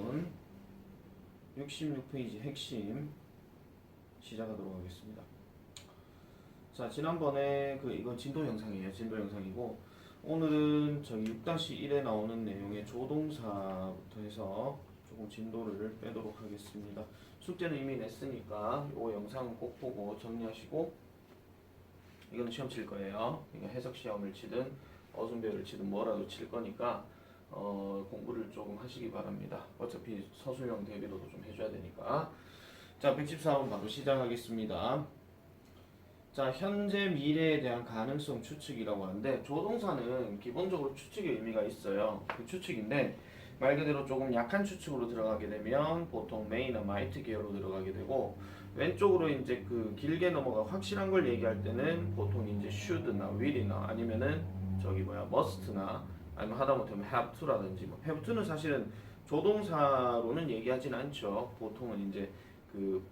5분 66페이지 핵심 시작하도록 하겠습니다. 자, 지난번에 이건 진도 영상이에요. 진도 영상이고 오늘은 저기 6-1에 나오는 내용의 조동사부터 해서 조금 진도를 빼도록 하겠습니다. 숙제는 이미 냈으니까 이 영상은 꼭 보고 정리하시고, 이거는 시험 칠 거예요. 이거 해석 시험을 치든 어순배열을 치든 뭐라도 칠 거니까 공부를 조금 하시기 바랍니다. 어차피 서술형 대비도도 좀 해줘야 되니까. 자, 114번 바로 시작하겠습니다. 자, 현재 미래에 대한 가능성 추측이라고 하는데, 조동사는 기본적으로 추측의 의미가 있어요. 그 추측인데 말 그대로 조금 약한 추측으로 들어가게 되면 보통 may나 might 계열로 들어가게 되고, 왼쪽으로 이제 길게 넘어가 확실한 걸 얘기할 때는 보통 이제 should나 will이나 아니면은 must나 아니면 하다못하면 have to라든지, have to는 사실은 조동사로는 얘기하진 않죠. 보통은 이제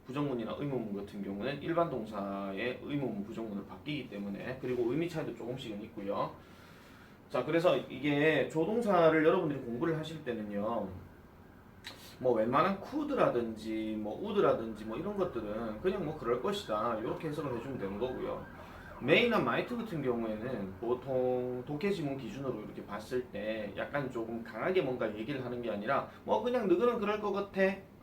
부정문이나 의문문 같은 경우는 일반 동사의 의문문 부정문으로 바뀌기 때문에, 그리고 의미 차이도 조금씩은 있고요. 자, 그래서 이게 조동사를 여러분들이 공부를 하실 때는요, 웬만한 could라든지 would라든지 이런 것들은 그냥 그럴 것이다 이렇게 해석을 해주면 되는 거고요. may나 might 같은 경우에는 보통 독해지문 기준으로 이렇게 봤을 때 약간 조금 강하게 뭔가 얘기를 하는 게 아니라 그냥 너희는 그럴 것 같아,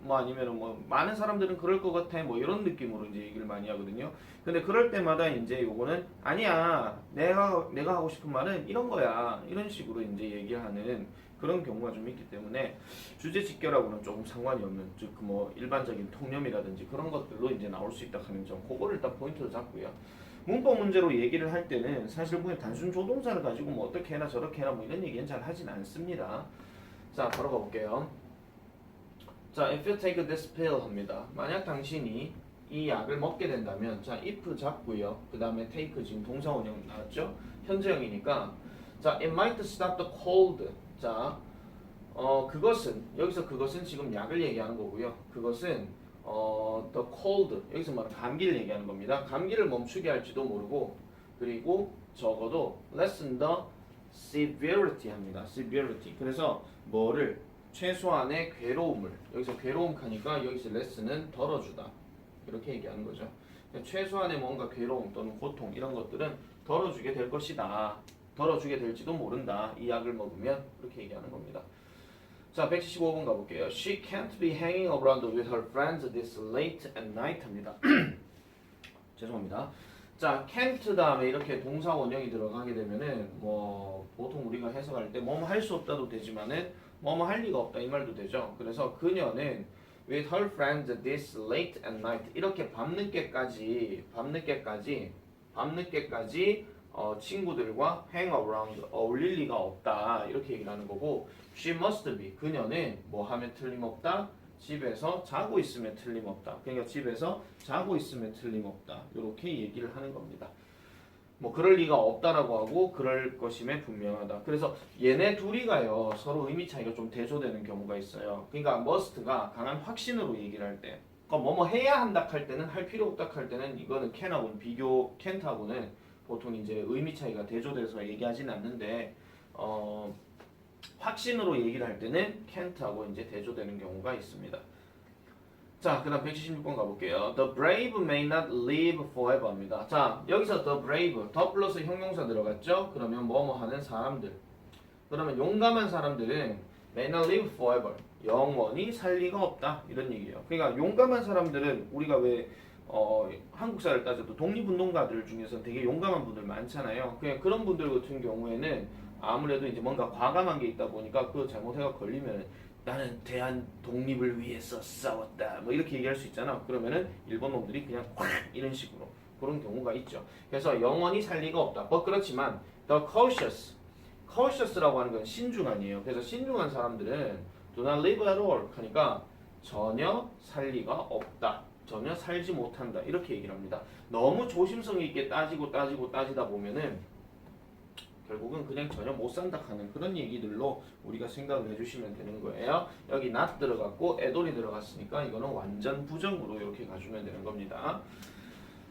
아니면 많은 사람들은 그럴 것 같아, 이런 느낌으로 이제 얘기를 많이 하거든요. 근데 그럴 때마다 이제 요거는 아니야, 내가 하고 싶은 말은 이런 거야, 이런 식으로 이제 얘기하는 그런 경우가 좀 있기 때문에 주제 직결하고는 조금 상관이 없는, 즉 일반적인 통념이라든지 그런 것들로 이제 나올 수 있다 하는 점, 그거를 일단 포인트로 잡고요. 문법 문제로 얘기를 할 때는 사실 그냥 단순 조동사를 가지고 어떻게 해나 저렇게 해나 이런 얘기는 잘 하진 않습니다. 자, 바로 가볼게요. 자, if you take this pill 합니다. 만약 당신이 이 약을 먹게 된다면, 자, if 잡고요. 그 다음에 take 지금 동사 원형 나왔죠? 현재형이니까, 자, it might stop the cold. 자, 그것은, 여기서 그것은 지금 약을 얘기하는 거고요. 그것은 the cold, 여기서 말하는 감기를 얘기하는 겁니다. 감기를 멈추게 할지도 모르고, 그리고 적어도 lessen the severity 합니다. severity. 그래서 뭐를, 최소한의 괴로움을, 여기서 괴로움 하니까 여기서 lessen은 덜어주다 이렇게 얘기하는 거죠. 최소한의 뭔가 괴로움 또는 고통 이런 것들은 덜어주게 될 것이다, 덜어주게 될지도 모른다, 이 약을 먹으면, 그렇게 얘기하는 겁니다. 자, 175번 가볼게요. She can't be hanging around with her friends this late at night 합니다. 죄송합니다. 자, can't 다음에 이렇게 동사 원형이 들어가게 되면은 보통 우리가 해석할 때 할 수 없다도 되지만은 할 리가 없다 이 말도 되죠. 그래서 그녀는 with her friends this late at night, 이렇게 밤늦게까지 친구들과 hang around, 어울릴 리가 없다 이렇게 얘기를 하는 거고, she must be, 그녀는 하면 틀림없다, 집에서 자고 있으면 틀림없다, 그러니까 집에서 자고 있으면 틀림없다 이렇게 얘기를 하는 겁니다. 그럴 리가 없다라고 하고 그럴 것임에 분명하다. 그래서 얘네 둘이가요 서로 의미 차이가 좀 대조되는 경우가 있어요. 그러니까 must가 강한 확신으로 얘기를 할 때, 그러니까 해야 한다 할 때는, 할 필요 없다 할 때는 이거는 can하고는 can't하고는 보통 이제 의미 차이가 대조돼서 얘기하지는 않는데, 확신으로 얘기를 할 때는 can't하고 이제 대조되는 경우가 있습니다. 자, 그 다음 176번 가볼게요. The brave may not live forever 합니다. 자, 여기서 the brave, 더 플러스 형용사 들어갔죠? 그러면 하는 사람들. 그러면 용감한 사람들은 may not live forever, 영원히 살 리가 없다 이런 얘기예요. 그러니까 용감한 사람들은 우리가 왜 한국사를 따져도 독립운동가들 중에서 되게 용감한 분들 많잖아요. 그냥 그런 분들 같은 경우에는 아무래도 이제 뭔가 과감한 게 있다 보니까 그 잘못해가 걸리면 나는 대한 독립을 위해서 싸웠다 이렇게 얘기할 수 있잖아. 그러면은 일본 놈들이 그냥 콱 이런 식으로 그런 경우가 있죠. 그래서 영원히 살 리가 없다. 그렇지만 the cautious라고 하는 건 신중한이에요. 그래서 신중한 사람들은 do not live at all 하니까 전혀 살 리가 없다, 전혀 살지 못한다 이렇게 얘기를 합니다. 너무 조심성 있게 따지다 보면은 결국은 그냥 전혀 못 산다 하는 그런 얘기들로 우리가 생각을 해주시면 되는 거예요. 여기 not 들어갔고 애돌이 들어갔으니까 이거는 완전 부정으로 이렇게 가주면 되는 겁니다.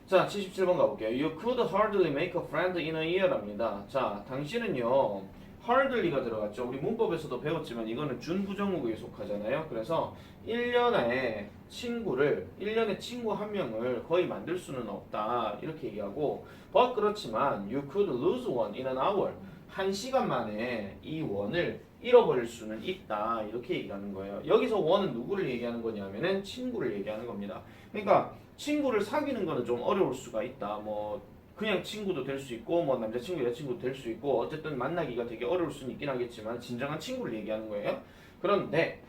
자, 77번 가볼게요. You could hardly make a friend in a year 합니다. 자, 당신은요 hardly가 들어갔죠. 우리 문법에서도 배웠지만 이거는 준부정국에 속하잖아요. 그래서 1년에 친구 한 명을 거의 만들 수는 없다. 이렇게 얘기하고 but 그렇지만 you could lose one in an hour. 한 시간 만에 이 원을 잃어버릴 수는 있다. 이렇게 얘기하는 거예요. 여기서 원은 누구를 얘기하는 거냐면은 친구를 얘기하는 겁니다. 그러니까 친구를 사귀는 거는 좀 어려울 수가 있다. 뭐 그냥 친구도 될 수 있고 뭐 남자친구 여자친구도 될 수 있고 어쨌든 만나기가 되게 어려울 수는 있긴 하겠지만 진정한 친구를 얘기하는 거예요. 그런데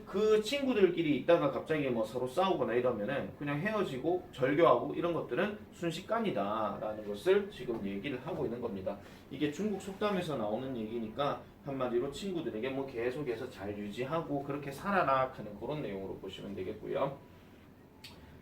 그 친구들끼리 있다가 갑자기 뭐 서로 싸우거나 이러면은 그냥 헤어지고 절교하고 이런 것들은 순식간이다라는 것을 지금 얘기를 하고 있는 겁니다. 이게 중국 속담에서 나오는 얘기니까 한마디로 친구들에게 뭐 계속해서 잘 유지하고 그렇게 살아라 하는 그런 내용으로 보시면 되겠고요.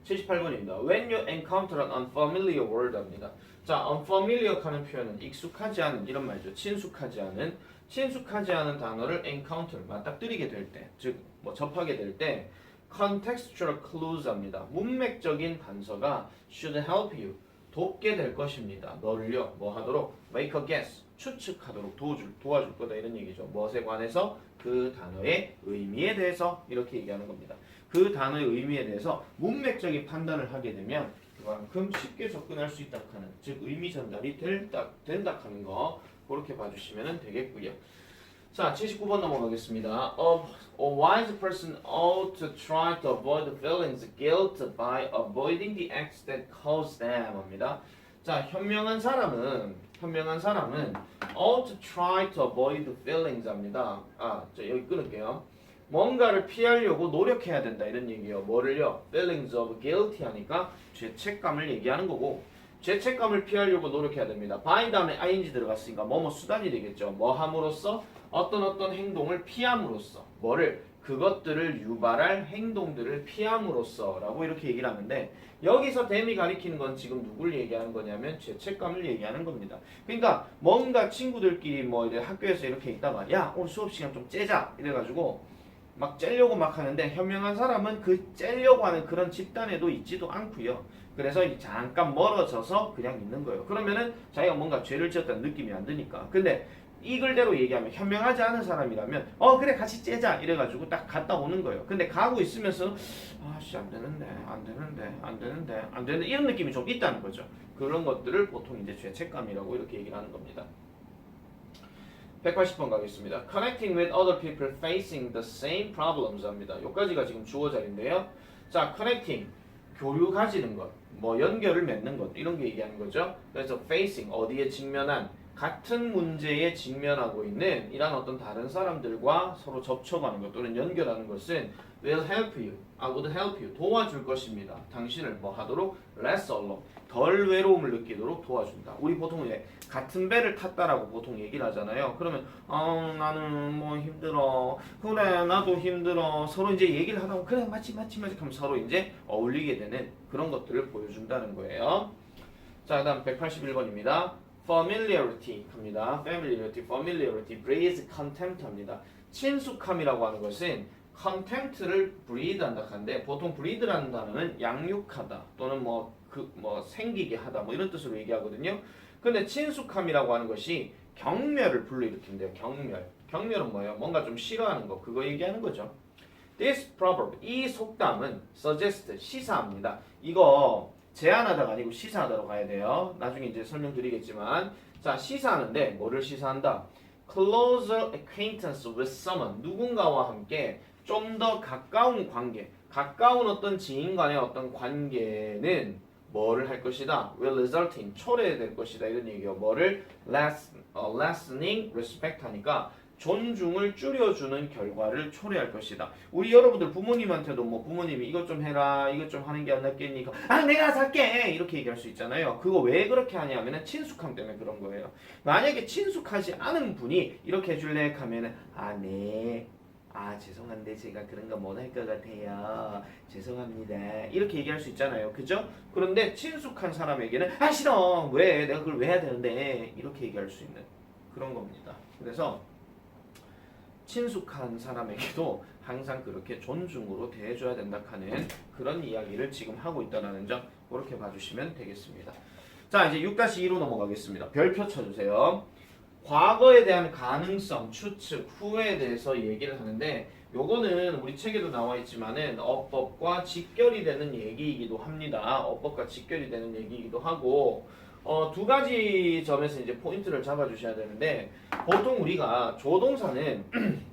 78번입니다. When you encounter an unfamiliar word 합니다. 자, unfamiliar 하는 표현은 익숙하지 않은 이런 말이죠. 친숙하지 않은 단어를 encounter 맞닥뜨리게 될 때, 즉 뭐 접하게 될 때 contextual clues 합니다. 문맥적인 단서가 should help you 돕게 될 것입니다. 너를요 뭐 하도록 make a guess 추측하도록 도와줄 거다 이런 얘기죠. 무엇에 관해서 그 단어의 의미에 대해서 이렇게 얘기하는 겁니다. 그 단어의 의미에 대해서 문맥적인 판단을 하게 되면 그만큼 쉽게 접근할 수 있다 하는 즉 의미 전달이 된다 하는 거 그렇게 봐주시면 되겠고요. 자, 79번 넘어가겠습니다. A wise person ought to try to avoid the feelings of guilt by avoiding the acts that cause them 합니다. 자, 현명한 사람은 ought to try to avoid the feelings 합니다. 자, 여기 끊을게요. 뭔가를 피하려고 노력해야 된다 이런 얘기예요. 뭐를요? feelings of guilty 하니까 죄책감을 얘기하는 거고 죄책감을 피하려고 노력해야 됩니다. by 다음에 ing 들어갔으니까 뭐뭐 수단이 되겠죠. 뭐 함으로써 어떤 행동을 피함으로써 뭐를 그것들을 유발할 행동들을 피함으로써 라고 이렇게 얘기를 하는데 여기서 댐이 가리키는 건 지금 누굴 얘기하는 거냐면 죄책감을 얘기하는 겁니다. 그러니까 뭔가 친구들끼리 뭐 이제 학교에서 이렇게 있다가 야 오늘 수업 시간 좀 째자 이래가지고 막 째려고 막 하는데 현명한 사람은 그 째려고 하는 그런 집단에도 있지도 않고요. 그래서 잠깐 멀어져서 그냥 있는 거예요. 그러면은 자기가 뭔가 죄를 지었다는 느낌이 안 드니까. 근데 이 글대로 얘기하면 현명하지 않은 사람이라면 그래 같이 째자 이래가지고 딱 갔다 오는 거예요. 근데 가고 있으면서 아씨 안 되는데 이런 느낌이 좀 있다는 거죠. 그런 것들을 보통 이제 죄책감이라고 이렇게 얘기를 하는 겁니다. 180번 가겠습니다. Connecting with other people facing the same problems 합니다. 여기까지가 지금 주어 자리인데요. 자, connecting 교류 가지는 것, 뭐 연결을 맺는 것 이런 게 얘기하는 거죠. 그래서 facing 어디에 직면한 같은 문제에 직면하고 있는 이런 어떤 다른 사람들과 서로 접촉하는 것 또는 연결하는 것은 will help you, would help you 도와줄 것입니다. 당신을 뭐 하도록 less alone 덜 외로움을 느끼도록 도와준다. 우리 보통 이제 같은 배를 탔다라고 보통 얘기를 하잖아요. 그러면 나는 뭐 힘들어. 그래 나도 힘들어. 서로 이제 얘기를 하다 보면 그래 맞지 하면 서로 이제 어울리게 되는 그런 것들을 보여준다는 거예요. 자, 그다음 181번입니다. familiarity 합니다. familiarity breeds contempt 합니다. 친숙함이라고 하는 것은 contempt를 breed 한다 하는데 보통 breed라는 단어는 양육하다 또는 생기게 하다 뭐 이런 뜻으로 얘기하거든요. 근데 친숙함이라고 하는 것이 경멸을 불러일으킨대요. 경멸은 뭐예요? 뭔가 좀 싫어하는 거 그거 얘기하는 거죠. This proverb 이 속담은 suggest 시사합니다. 이거 제안하다가 아니고 시사하다로 가야 돼요. 나중에 이제 설명드리겠지만 자 시사하는데 뭐를 시사한다? Closer acquaintance with someone 누군가와 함께 좀 더 가까운 관계 가까운 어떤 지인 간의 어떤 관계는 뭐를 할 것이다? will result in 초래될 것이다 이런 얘기예요. 뭐를 lessening respect 하니까 존중을 줄여주는 결과를 초래할 것이다. 우리 여러분들 부모님한테도 뭐 부모님이 이것 좀 해라 이것 좀 하는 게 안 낫겠니까 내가 살게 이렇게 얘기할 수 있잖아요. 그거 왜 그렇게 하냐면은 친숙함 때문에 그런 거예요. 만약에 친숙하지 않은 분이 이렇게 해줄래 하면은 네 죄송한데 제가 그런 거 못 할 것 같아요. 죄송합니다. 이렇게 얘기할 수 있잖아요. 그죠? 그런데 친숙한 사람에게는 싫어. 왜? 내가 그걸 왜 해야 되는데? 이렇게 얘기할 수 있는 그런 겁니다. 그래서 친숙한 사람에게도 항상 그렇게 존중으로 대해줘야 된다 하는 그런 이야기를 지금 하고 있다는 점 그렇게 봐주시면 되겠습니다. 자 이제 6-2로 넘어가겠습니다. 별표 쳐주세요. 과거에 대한 가능성, 추측, 후에 대해서 얘기를 하는데 요거는 우리 책에도 나와 있지만은 어법과 직결이 되는 얘기이기도 합니다. 어법과 직결이 되는 얘기이기도 하고 두 가지 점에서 이제 포인트를 잡아주셔야 되는데 보통 우리가 조동사는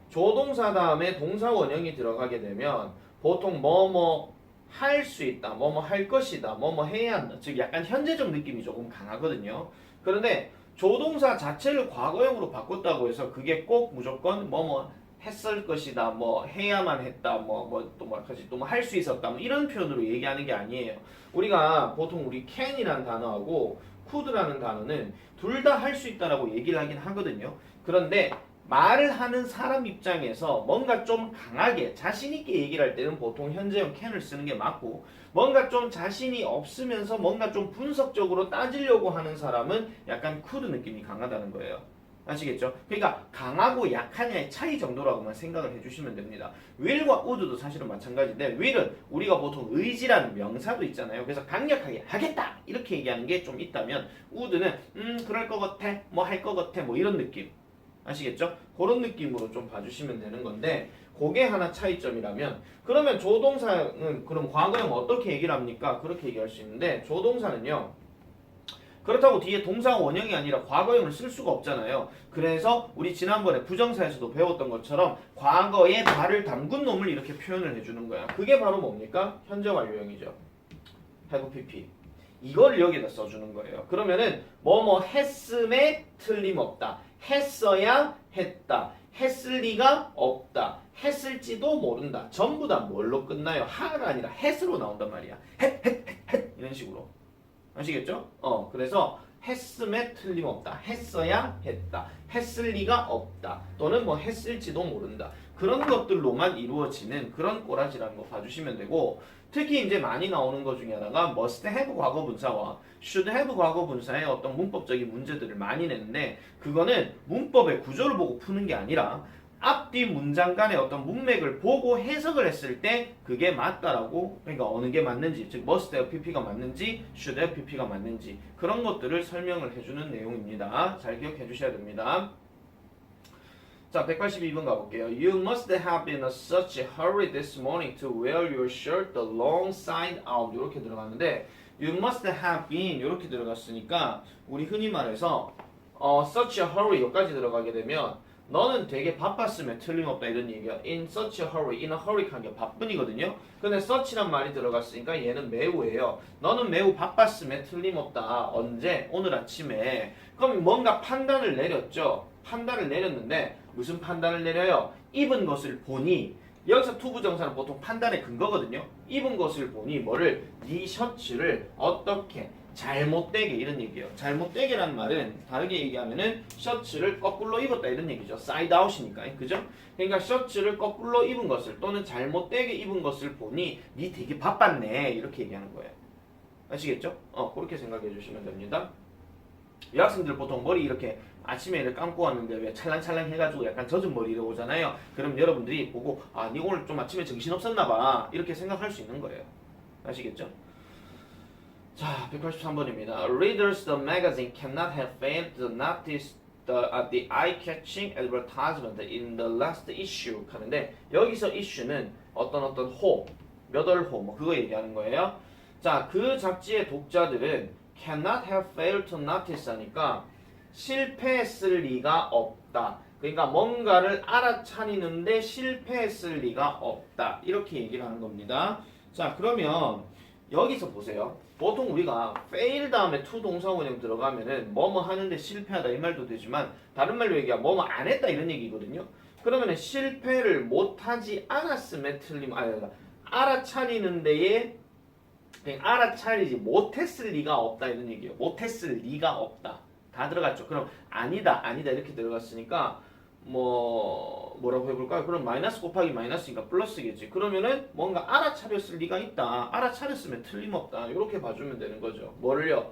조동사 다음에 동사 원형이 들어가게 되면 보통 뭐뭐 할 수 있다, 뭐뭐 할 것이다, 뭐뭐 해야 한다. 즉 약간 현재적 느낌이 조금 강하거든요. 그런데 조동사 자체를 과거형으로 바꿨다고 해서 그게 꼭 무조건 뭐뭐 했을 것이다, 뭐 해야만 했다, 또 뭐 할 수 있었다, 뭐 이런 표현으로 얘기하는 게 아니에요. 우리가 보통 우리 can이라는 단어하고 could라는 단어는 둘 다 할 수 있다라고 얘기를 하긴 하거든요. 그런데 말을 하는 사람 입장에서 뭔가 좀 강하게 자신 있게 얘기를 할 때는 보통 현재형 can을 쓰는 게 맞고 뭔가 좀 자신이 없으면서 뭔가 좀 분석적으로 따지려고 하는 사람은 약간 could 느낌이 강하다는 거예요. 아시겠죠? 그러니까 강하고 약하냐의 차이 정도라고만 생각을 해주시면 됩니다. will과 would도 사실은 마찬가지인데 will은 우리가 보통 의지라는 명사도 있잖아요. 그래서 강력하게 하겠다 이렇게 얘기하는 게 좀 있다면 would는 그럴 것 같아, 뭐 할 것 같아, 뭐 이런 느낌. 아시겠죠? 그런 느낌으로 좀 봐주시면 되는 건데 그게 하나 차이점이라면 그러면 조동사는 그럼 과거형 어떻게 얘기를 합니까? 그렇게 얘기할 수 있는데 조동사는요. 그렇다고 뒤에 동사 원형이 아니라 과거형을 쓸 수가 없잖아요. 그래서 우리 지난번에 부정사에서도 배웠던 것처럼 과거에 발을 담근 놈을 이렇게 표현을 해주는 거야. 그게 바로 뭡니까? 현재 완료형이죠. have pp. 이걸 여기다 써주는 거예요. 그러면은 뭐뭐 했음에 틀림없다. 했어야 했다. 했을 리가 없다. 했을지도 모른다. 전부 다 뭘로 끝나요? 하가 아니라 했으로 나온단 말이야. 했 이런 식으로. 아시겠죠? 그래서 했음에 틀림없다. 했어야 했다. 했을 리가 없다. 또는 뭐 했을지도 모른다. 그런 것들로만 이루어지는 그런 꼬라지라는 거 봐주시면 되고 특히 이제 많이 나오는 것 중에 하나가 must have 과거분사와 should have 과거분사의 어떤 문법적인 문제들을 많이 내는데 그거는 문법의 구조를 보고 푸는 게 아니라 앞뒤 문장 간의 어떤 문맥을 보고 해석을 했을 때 그게 맞다라고 그러니까 어느 게 맞는지 즉 must have pp가 맞는지 should have pp가 맞는지 그런 것들을 설명을 해주는 내용입니다. 잘 기억해 주셔야 됩니다. 자 182번 가볼게요. You must have been in such a hurry this morning to wear your shirt the long side out 이렇게 들어갔는데 You must have been 이렇게 들어갔으니까 우리 흔히 말해서 such a hurry 여기까지 들어가게 되면 너는 되게 바빴으면 틀림없다 이런 얘기야. In such a hurry, in a hurry 하는 게 바쁜이거든요. 근데 such란 말이 들어갔으니까 얘는 매우예요. 너는 매우 바빴으면 틀림없다. 언제? 오늘 아침에. 그럼 뭔가 판단을 내렸죠. 판단을 내렸는데 무슨 판단을 내려요? 입은 것을 보니 여기서 투부정사는 보통 판단의 근거거든요. 입은 것을 보니 뭐를 네 셔츠를 어떻게 잘못되게 이런 얘기예요. 잘못되게라는 말은 다르게 얘기하면은 셔츠를 거꾸로 입었다 이런 얘기죠. 사이드 아웃이니까. 그죠? 그러니까 셔츠를 거꾸로 입은 것을 또는 잘못되게 입은 것을 보니 니 되게 바빴네 이렇게 얘기하는 거예요. 아시겠죠? 그렇게 생각해 주시면 됩니다. 여학생들 보통 머리 이렇게 아침에 이렇게 감고 왔는데 왜 찰랑찰랑 해가지고 약간 젖은 머리로 오잖아요. 그럼 여러분들이 보고 니 오늘 좀 아침에 정신없었나봐 이렇게 생각할 수 있는 거예요. 아시겠죠? 자, 183번입니다. Readers the magazine cannot have failed to notice the eye-catching advertisement in the last issue 하는데 여기서 issue는 어떤 호, 몇 월 호, 뭐 그거 얘기하는 거예요. 자, 그 잡지의 독자들은 cannot have failed to notice 하니까 실패했을 리가 없다. 그러니까 뭔가를 알아차리는데 실패했을 리가 없다. 이렇게 얘기를 하는 겁니다. 자, 그러면 여기서 보세요. 보통 우리가 fail 다음에 to 동사 원형 들어가면은 뭐뭐 하는데 실패하다 이 말도 되지만 다른 말로 얘기하면 뭐뭐 안 했다 이런 얘기거든요. 그러면은 실패를 못하지 않았음에 알아차리는 데에 그냥 알아차리지 못했을 리가 없다 이런 얘기예요. 못했을 리가 없다. 다 들어갔죠. 그럼 아니다 이렇게 들어갔으니까 뭐라고 해볼까요? 그럼 마이너스 곱하기 마이너스니까 플러스겠지. 그러면은 뭔가 알아차렸을 리가 있다. 알아차렸으면 틀림없다. 이렇게 봐주면 되는 거죠. 뭐를요?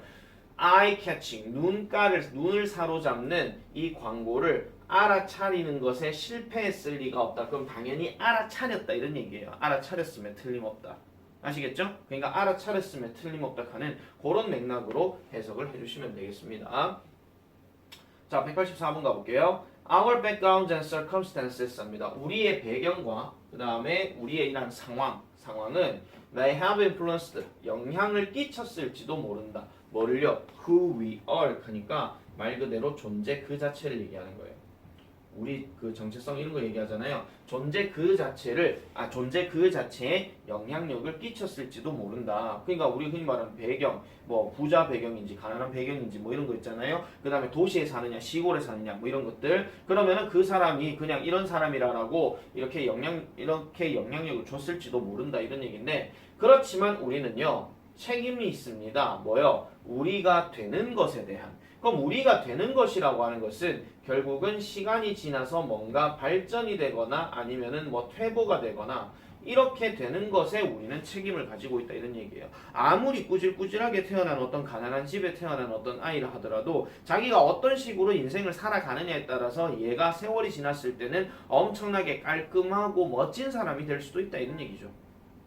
eye catching, 눈을 사로잡는 이 광고를 알아차리는 것에 실패했을 리가 없다. 그럼 당연히 알아차렸다 이런 얘기예요. 알아차렸으면 틀림없다. 아시겠죠? 그러니까 알아차렸으면 틀림없다 하는 그런 맥락으로 해석을 해주시면 되겠습니다. 자, 184번 가볼게요. Our backgrounds and circumstances입니다. 우리의 배경과 그 다음에 우리의 이런 상황은 may have influenced, 영향을 끼쳤을지도 모른다. 뭐를요? Who we are 하니까 말 그대로 존재 그 자체를 얘기하는 거예요. 우리 그 정체성 이런 거 얘기하잖아요. 존재 그 자체에 영향력을 끼쳤을지도 모른다. 그러니까 우리 흔히 말하는 배경, 뭐 부자 배경인지 가난한 배경인지 뭐 이런 거 있잖아요. 그 다음에 도시에 사느냐 시골에 사느냐 뭐 이런 것들. 그러면은 그 사람이 그냥 이런 사람이라고 이렇게 영향력을 줬을지도 모른다 이런 얘기인데, 그렇지만 우리는요 책임이 있습니다. 뭐요? 우리가 되는 것에 대한. 그럼 우리가 되는 것이라고 하는 것은 결국은 시간이 지나서 뭔가 발전이 되거나 아니면은 뭐 퇴보가 되거나 이렇게 되는 것에 우리는 책임을 가지고 있다 이런 얘기예요. 아무리 꾸질꾸질하게 태어난 어떤 가난한 집에 태어난 어떤 아이를 하더라도 자기가 어떤 식으로 인생을 살아가느냐에 따라서 얘가 세월이 지났을 때는 엄청나게 깔끔하고 멋진 사람이 될 수도 있다 이런 얘기죠.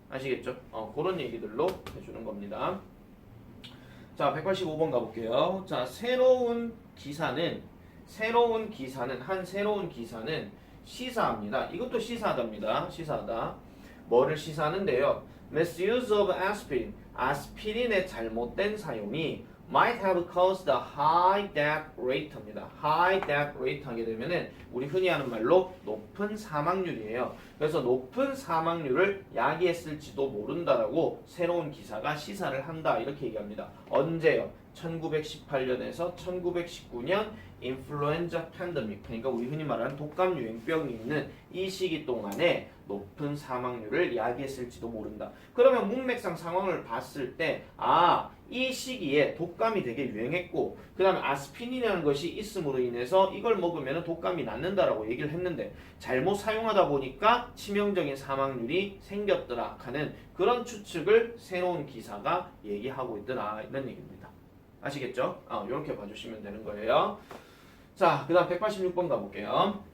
아시겠죠? 그런 얘기들로 해주는 겁니다. 자, 185번 가볼게요. 자, 새로운 기사는 시사합니다. 이것도 시사하답니다. 시사하다. 뭐를 시사하는데요? Misuse of aspirin. 아스피린의 잘못된 사용이 might have caused a high death rate입니다. high death rate 하게 되면은 우리 흔히 하는 말로 높은 사망률이에요. 그래서 높은 사망률을 야기했을지도 모른다라고 새로운 기사가 시사를 한다 이렇게 얘기합니다. 언제요? 1918년에서 1919년 인플루엔자 팬데믹, 그러니까 우리 흔히 말하는 독감 유행병이 있는 이 시기 동안에 높은 사망률을 야기했을지도 모른다. 그러면 문맥상 상황을 봤을 때 이 시기에 독감이 되게 유행했고 그 다음에 아스피린이라는 것이 있음으로 인해서 이걸 먹으면 독감이 낫는다라고 얘기를 했는데 잘못 사용하다 보니까 치명적인 사망률이 생겼더라 하는 그런 추측을 새로운 기사가 얘기하고 있더라 이런 얘기입니다. 아시겠죠? 이렇게 봐주시면 되는 거예요. 자, 그 다음 186번 가볼게요.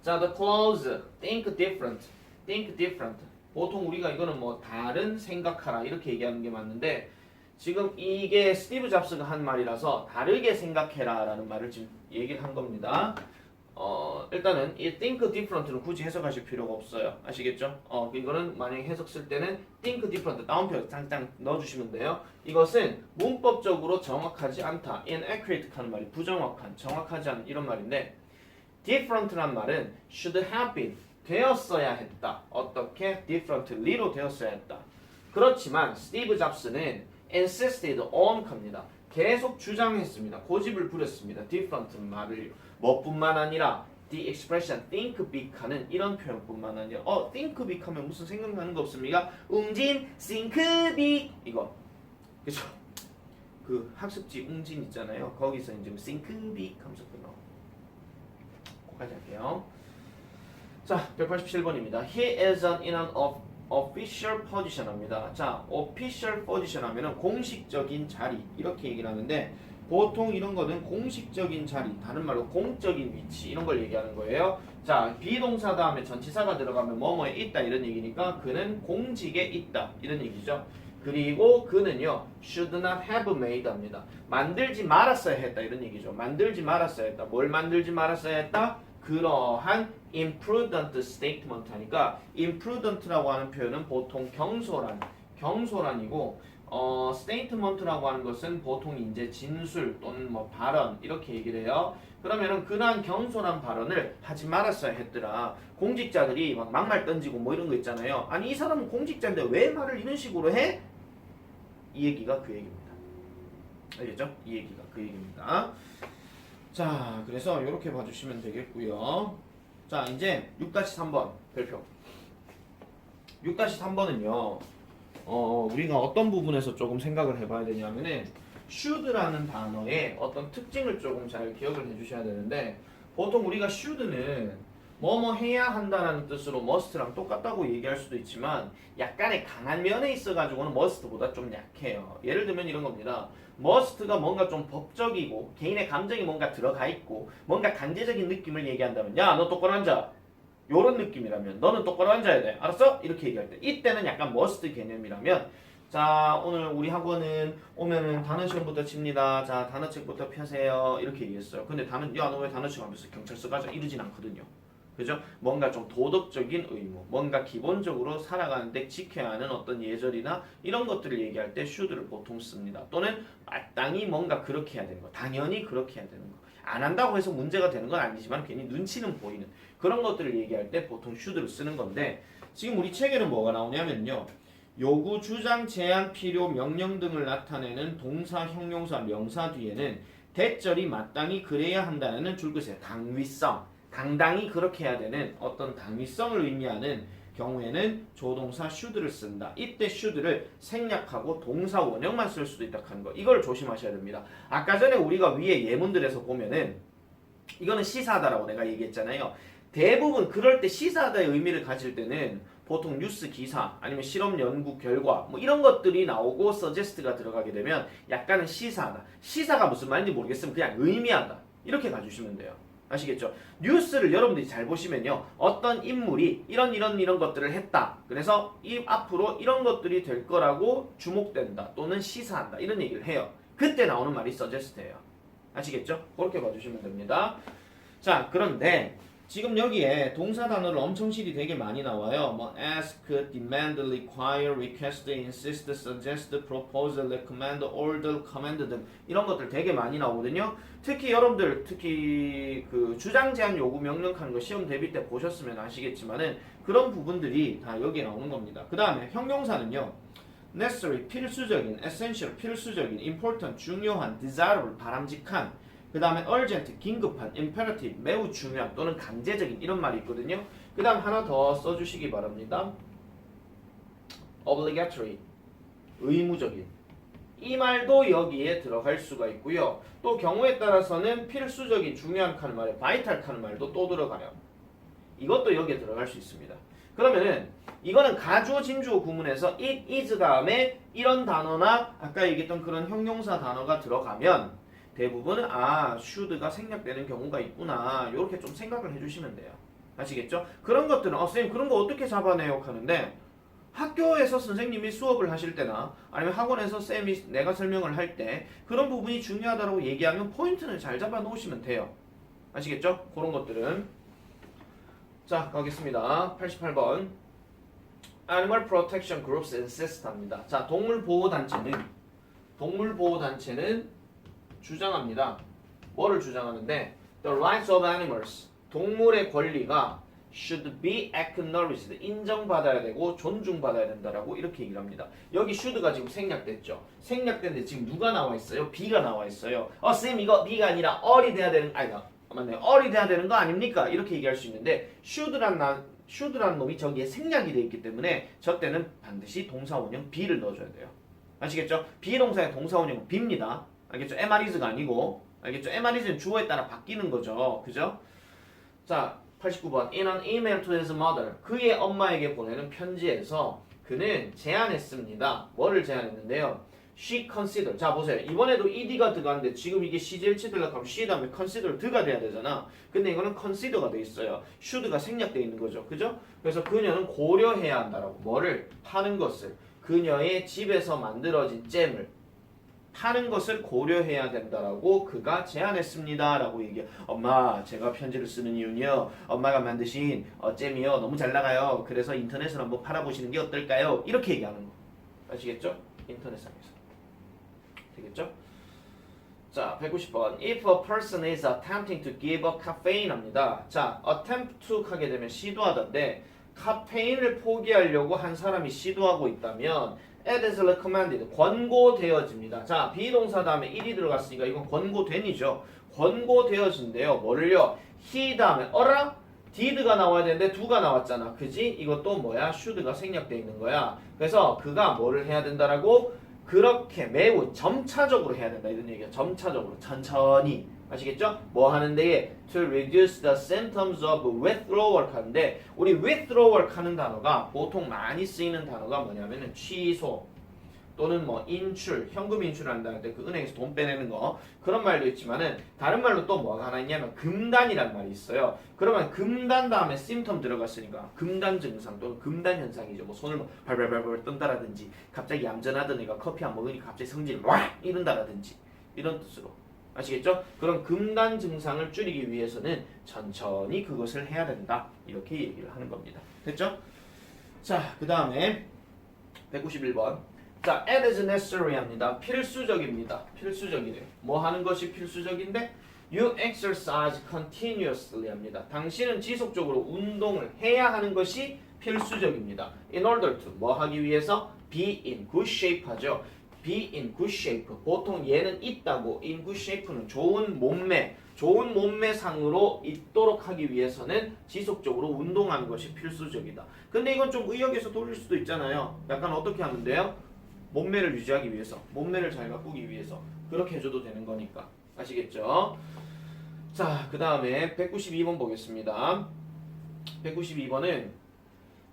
자, the clause think different. 보통 우리가 이거는 뭐 다른 생각하라 이렇게 얘기하는 게 맞는데 지금 이게 스티브 잡스가 한 말이라서 다르게 생각해라 라는 말을 지금 얘기를 한 겁니다. 일단은 이 think different는 굳이 해석하실 필요가 없어요. 아시겠죠? 이거는 만약에 해석 쓸 때는 think different 다운표 짱짱 넣어주시면 돼요. 이것은 문법적으로 정확하지 않다. inaccurate 하는 말이 부정확한, 정확하지 않은 이런 말인데 different란 말은 should have been 되었어야 했다. 어떻게? differently로 되었어야 했다. 그렇지만 스티브 잡스는 insisted on 합니다. 계속 주장했습니다. 고집을 부렸습니다. different 말을 뭐뿐만 아니라 the expression think big 하는 이런 표현뿐만 아니라 think big 하면 무슨 생각나는 거 없습니까? 웅진 think big 이거 그죠? 그 학습지 웅진 있잖아요. 거기서 이제 think big 하면서 끊어. 거기까지 할게요. 자, 187번입니다. He is in an official position 합니다. 자, official position 하면은 공식적인 자리 이렇게 얘기를 하는데 보통 이런 거는 공식적인 자리, 다른 말로 공적인 위치 이런 걸 얘기하는 거예요. 자, 비동사 다음에 전치사가 들어가면 뭐뭐에 있다 이런 얘기니까 그는 공직에 있다 이런 얘기죠. 그리고 그는요 should not have made 합니다. 만들지 말았어야 했다 이런 얘기죠. 만들지 말았어야 했다. 뭘 만들지 말았어야 했다? 그러한 imprudent statement 하니까 imprudent라고 하는 표현은 보통 경솔한이고 statement라고 하는 것은 보통 이제 진술 또는 뭐 발언 이렇게 얘기를 해요. 그러면은 그러한 경솔한 발언을 하지 말았어야 했더라. 공직자들이 막 막말 던지고 뭐 이런 거 있잖아요. 아니 이 사람은 공직자인데 왜 말을 이런 식으로 해? 이 얘기가 그 얘기입니다. 알겠죠? 이 얘기가 그 얘기입니다. 자, 그래서 이렇게 봐주시면 되겠고요. 자, 이제 6-3번 별표. 6-3번은요. 우리가 어떤 부분에서 조금 생각을 해봐야 되냐면은 should라는 단어의 어떤 특징을 조금 잘 기억을 해주셔야 되는데 보통 우리가 should는 뭐뭐 해야 한다는 뜻으로 must랑 똑같다고 얘기할 수도 있지만 약간의 강한 면에 있어가지고는 must보다 좀 약해요. 예를 들면 이런 겁니다. must가 뭔가 좀 법적이고 개인의 감정이 뭔가 들어가 있고 뭔가 강제적인 느낌을 얘기한다면 야, 너 똑바로 앉아. 요런 느낌이라면 너는 똑바로 앉아야 돼. 알았어? 이렇게 얘기할 때 이때는 약간 must 개념이라면 자, 오늘 우리 학원은 오면은 단어 시험부터 칩니다. 자, 단어책부터 펴세요. 이렇게 얘기했어요. 근데 야, 너 왜 단어책 하면서 경찰서 가자 이러진 않거든요. 그죠? 뭔가 좀 도덕적인 의무, 뭔가 기본적으로 살아가는데 지켜야 하는 어떤 예절이나 이런 것들을 얘기할 때 should를 보통 씁니다. 또는 마땅히 뭔가 그렇게 해야 되는 거, 당연히 그렇게 해야 되는 거. 안 한다고 해서 문제가 되는 건 아니지만 괜히 눈치는 보이는 그런 것들을 얘기할 때 보통 should를 쓰는 건데 지금 우리 책에는 뭐가 나오냐면요. 요구, 주장, 제안, 필요, 명령 등을 나타내는 동사, 형용사, 명사 뒤에는 대절이 마땅히 그래야 한다는 줄것이에요. 당위성. 당당히 그렇게 해야 되는 어떤 당위성을 의미하는 경우에는 조동사 should를 쓴다. 이때 should를 생략하고 동사 원형만 쓸 수도 있다 하는 거. 이걸 조심하셔야 됩니다. 아까 전에 우리가 위에 예문들에서 보면은 이거는 시사하다라고 내가 얘기했잖아요. 대부분 그럴 때 시사하다의 의미를 가질 때는 보통 뉴스 기사 아니면 실험 연구 결과 뭐 이런 것들이 나오고 suggest가 들어가게 되면 약간은 시사하다. 시사가 무슨 말인지 모르겠으면 그냥 의미하다. 이렇게 가주시면 돼요. 아시겠죠? 뉴스를 여러분들이 잘 보시면요. 어떤 인물이 이런 것들을 했다. 그래서 이 앞으로 이런 것들이 될 거라고 주목된다. 또는 시사한다. 이런 얘기를 해요. 그때 나오는 말이 suggest예요. 아시겠죠? 그렇게 봐주시면 됩니다. 자, 그런데 지금 여기에 동사 단어를 엄청 실이 되게 많이 나와요. 뭐 ask, demand, require, request, insist, suggest, propose, recommend, order, command 등 이런 것들 되게 많이 나오거든요. 특히 여러분들 그 주장, 제안, 요구, 명령하는 거 시험 대비 때 보셨으면 아시겠지만은 그런 부분들이 다 여기에 나오는 겁니다. 그 다음에 형용사는요. necessary, 필수적인, essential, 필수적인, important, 중요한, desirable, 바람직한 그 다음에 urgent, 긴급한, imperative, 매우 중요한 또는 강제적인 이런 말이 있거든요. 그 다음 하나 더 써주시기 바랍니다. obligatory, 의무적인. 이 말도 여기에 들어갈 수가 있고요. 또 경우에 따라서는 필수적인, 중요한 하는 말에 vital 하는 말도 또 들어가요. 이것도 여기에 들어갈 수 있습니다. 그러면은 이거는 가주어, 진주어 구문에서 it, is 다음에 이런 단어나 아까 얘기했던 그런 형용사 단어가 들어가면 대부분은 should가 생략되는 경우가 있구나 이렇게 좀 생각을 해주시면 돼요. 아시겠죠? 그런 것들은 선생님 그런 거 어떻게 잡아내요? 하는데 학교에서 선생님이 수업을 하실 때나 아니면 학원에서 쌤이 내가 설명을 할 때 그런 부분이 중요하다고 얘기하면 포인트는 잘 잡아 놓으시면 돼요. 아시겠죠? 그런 것들은 자 가겠습니다. 88번 Animal Protection Groups insist 합니다. 자 동물보호단체는 주장합니다. 뭐를 주장하는데 The rights of animals, 동물의 권리가 should be acknowledged, 인정받아야 되고 존중받아야 된다라고 이렇게 얘기를 합니다. 여기 should가 지금 생략됐죠. 생략됐는데 지금 누가 나와 있어요? be가 나와 있어요. 쌤 이거 be가 아니라 all이 돼야 되는 맞네요. all이 돼야 되는 거 아닙니까? 이렇게 얘기할 수 있는데 should라는 놈이 저기에 생략이 돼 있기 때문에 저 때는 반드시 동사원형 be를 넣어줘야 돼요. 아시겠죠? 비동사의 동사원형은 be입니다. 알겠죠? MRIs가 아니고 알겠죠? MRIs는 주어에 따라 바뀌는 거죠. 그죠? 자 89번 In an email to his mother 그의 엄마에게 보내는 편지에서 그는 제안했습니다. 뭐를 제안했는데요? She considered 자 보세요. 이번에도 ed가 들어가는데 지금 이게 CGL치 들어가면 she 다음에 consider 드가 돼야 되잖아. 근데 이거는 consider가 돼 있어요. should가 생략돼 있는 거죠. 그죠? 그래서 그녀는 고려해야 한다라고 뭐를? 파는 것을 그녀의 집에서 만들어진 잼을 파는 것을 고려해야 된다라고 그가 제안했습니다 라고 얘기해요. 엄마 제가 편지를 쓰는 이유는요 엄마가 만드신 잼이요 너무 잘 나가요. 그래서 인터넷으로 한번 팔아보시는 게 어떨까요? 이렇게 얘기하는 거 아시겠죠? 인터넷상에서 되겠죠? 자 190번 If a person is attempting to give up caffeine 합니다. 자 attempt to 하게 되면 시도하던데 카페인을 포기하려고 한 사람이 시도하고 있다면 It is recommended. 권고되어집니다. 자, 비동사 다음에 1이 들어갔으니까 이건 권고된이죠. 권고되어진대요. 뭐를요? he 다음에 어라? did가 나와야 되는데 do가 나왔잖아. 그지? 이것도 뭐야? should가 생략되어 있는 거야. 그래서 그가 뭐를 해야 된다라고? 그렇게 매우 점차적으로 해야 된다. 이런 얘기야. 점차적으로. 천천히. 아시겠죠? 뭐 하는데 to reduce the symptoms of withdrawal 하는데 우리 withdrawal 하는 단어가 보통 많이 쓰이는 단어가 뭐냐면은 취소, 또는 뭐 인출, 현금 인출을 한다는 때 그 은행에서 돈 빼내는 거 그런 말도 있지만은 다른 말로 또 뭐가 하나 있냐면 금단이란 말이 있어요. 그러면 금단 다음에 심텀 들어갔으니까 금단 증상 또는 금단 현상이죠. 뭐 손을 뭐 발발발발 뜬다라든지 갑자기 얌전하던 애가 커피 안 먹으니까 갑자기 성질이 와 이런다라든지 이런 뜻으로 아시겠죠? 그런 금단 증상을 줄이기 위해서는 천천히 그것을 해야 된다 이렇게 얘기를 하는 겁니다. 됐죠? 자, 그 다음에 191번. 자, it is necessary 합니다. 필수적입니다. 필수적이래요. 뭐 하는 것이 필수적인데? You exercise continuously 합니다. 당신은 지속적으로 운동을 해야 하는 것이 필수적입니다. In order to 뭐 하기 위해서? Be in good shape 하죠. Be in good shape. 보통 얘는 있다고 in good shape는 좋은 몸매상으로 있도록 하기 위해서는 지속적으로 운동하는 것이 필수적이다. 근데 이건 좀 의역에서 돌릴 수도 있잖아요. 약간 어떻게 하면 돼요? 몸매를 유지하기 위해서, 몸매를 잘 가꾸기 위해서 그렇게 해줘도 되는 거니까. 아시겠죠? 자, 그 다음에 192번 보겠습니다. 192번은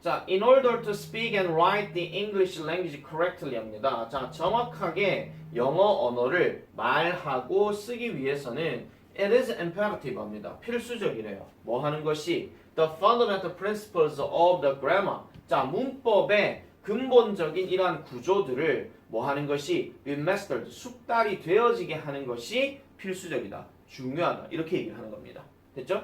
자, in order to speak and write the English language correctly 합니다. 자, 정확하게 영어 언어를 말하고 쓰기 위해서는 it is imperative 합니다. 필수적이래요. 뭐 하는 것이 the fundamental principles of the grammar. 자, 문법의 근본적인 이러한 구조들을 뭐 하는 것이 be mastered, 숙달이 되어지게 하는 것이 필수적이다. 중요하다. 이렇게 얘기를 하는 겁니다. 됐죠?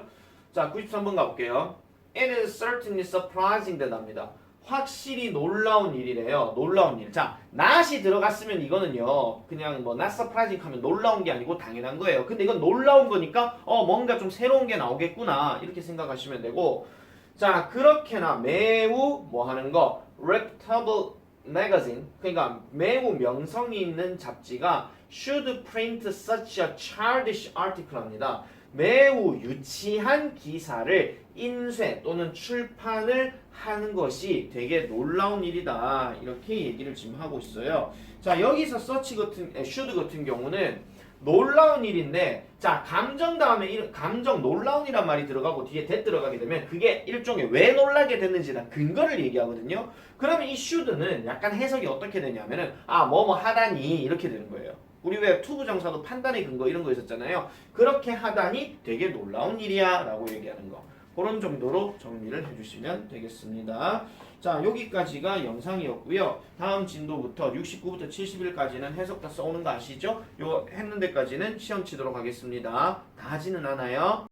자, 93번 가볼게요. It is certainly surprising that 합니다. 확실히 놀라운 일이래요. 놀라운 일. 자, not이 들어갔으면 이거는요. 그냥 뭐 not surprising 하면 놀라운 게 아니고 당연한 거예요. 근데 이건 놀라운 거니까 뭔가 좀 새로운 게 나오겠구나. 이렇게 생각하시면 되고 자, 그렇게나 매우 뭐 하는 거 reputable magazine 그러니까 매우 명성이 있는 잡지가 should print such a childish article 합니다. 매우 유치한 기사를 인쇄 또는 출판을 하는 것이 되게 놀라운 일이다. 이렇게 얘기를 지금 하고 있어요. 자, 여기서 should 같은 경우는 놀라운 일인데 자, 감정 다음에 감정 놀라운이란 말이 들어가고 뒤에 that 들어가게 되면 그게 일종의 왜 놀라게 됐는지에 대한 근거를 얘기하거든요. 그러면 이 should는 약간 해석이 어떻게 되냐면은 뭐뭐 하다니 이렇게 되는 거예요. 우리 왜 투부정사도 판단의 근거 이런 거 있었잖아요. 그렇게 하다니 되게 놀라운 일이야 라고 얘기하는 거. 그런 정도로 정리를 해주시면 되겠습니다. 자, 여기까지가 영상이었고요. 다음 진도부터 69부터 71까지는 해석 다 써오는 거 아시죠? 요 했는 데까지는 시험 치도록 하겠습니다. 다 하지는 않아요.